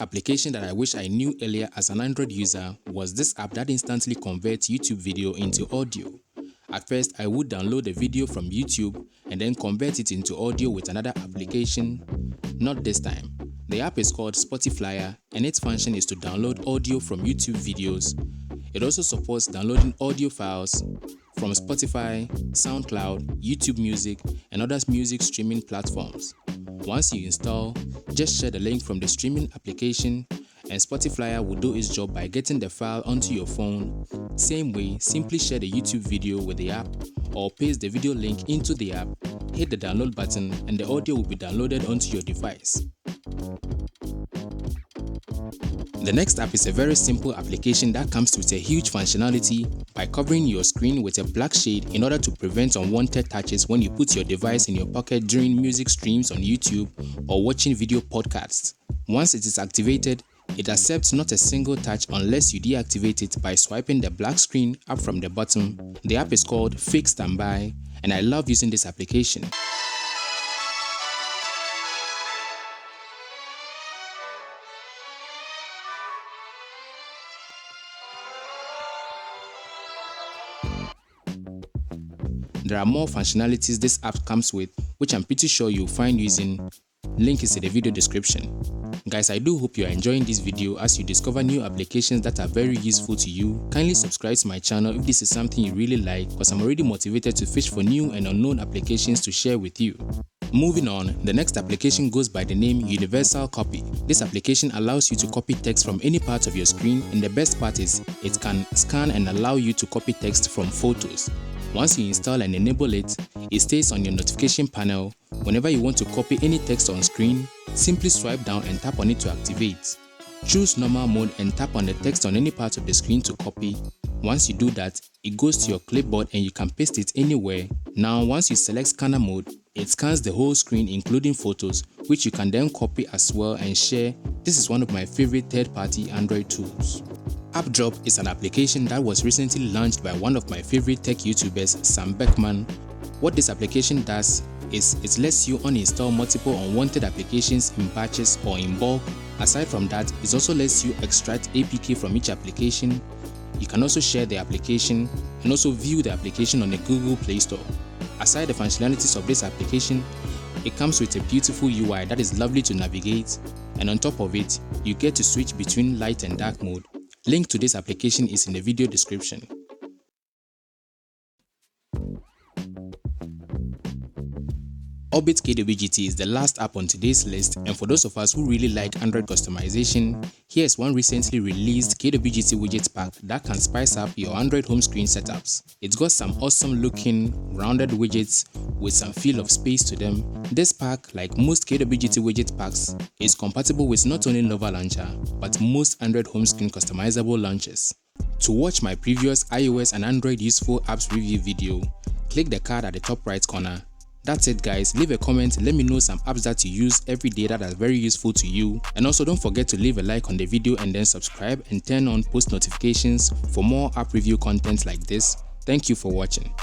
application that I wish I knew earlier as an Android user was this app that instantly converts YouTube video into audio. At first, I would download the video from YouTube and then convert it into audio with another application. Not this time. The app is called Spotify and its function is to download audio from YouTube videos. It also supports downloading audio files from Spotify, SoundCloud, YouTube Music, and other music streaming platforms. Once you install, just share the link from the streaming application and Spotify will do its job by getting the file onto your phone. Same way, simply share the YouTube video with the app or paste the video link into the app, hit the download button and the audio will be downloaded onto your device. The next app is a very simple application that comes with a huge functionality by covering your screen with a black shade in order to prevent unwanted touches when you put your device in your pocket during music streams on YouTube or watching video podcasts. Once it is activated, it accepts not a single touch unless you deactivate it by swiping the black screen up from the bottom. The app is called Fake Standby and I love using this application. There are more functionalities this app comes with, which I'm pretty sure you'll find using. Link is in the video description. Guys, I do hope you are enjoying this video as you discover new applications that are very useful to you. Kindly subscribe to my channel if this is something you really like, because I'm already motivated to fish for new and unknown applications to share with you. Moving on, the next application goes by the name Universal Copy. This application allows you to copy text from any part of your screen, and the best part is it can scan and allow you to copy text from photos. Once you install and enable it, it stays on your notification panel. Whenever you want to copy any text on screen, simply swipe down and tap on it to activate. Choose normal mode and tap on the text on any part of the screen to copy. Once you do that, it goes to your clipboard and you can paste it anywhere. Now, once you select scanner mode, it scans the whole screen including photos, which you can then copy as well and share. This is one of my favorite third-party Android tools. AppDrop is an application that was recently launched by one of my favorite tech YouTubers, Sam Beckman. What this application does is it lets you uninstall multiple unwanted applications in batches or in bulk. Aside from that, it also lets you extract APK from each application. You can also share the application and also view the application on the Google Play Store. Aside the functionalities of this application, it comes with a beautiful UI that is lovely to navigate, and on top of it, you get to switch between light and dark mode. Link to this application is in the video description. Orbit KWGT is the last app on today's list, and for those of us who really like Android customization, here's one recently released KWGT widget pack that can spice up your Android home screen setups. It's got some awesome looking rounded widgets with some feel of space to them. This pack, like most KWGT widget packs, is compatible with not only Nova Launcher, but most Android home screen customizable launchers. To watch my previous iOS and Android useful apps review video, click the card at the top right corner. That's it guys, leave a comment, let me know some apps that you use every day that are very useful to you, and also don't forget to leave a like on the video and then subscribe and turn on post notifications for more app review content like this. Thank you for watching.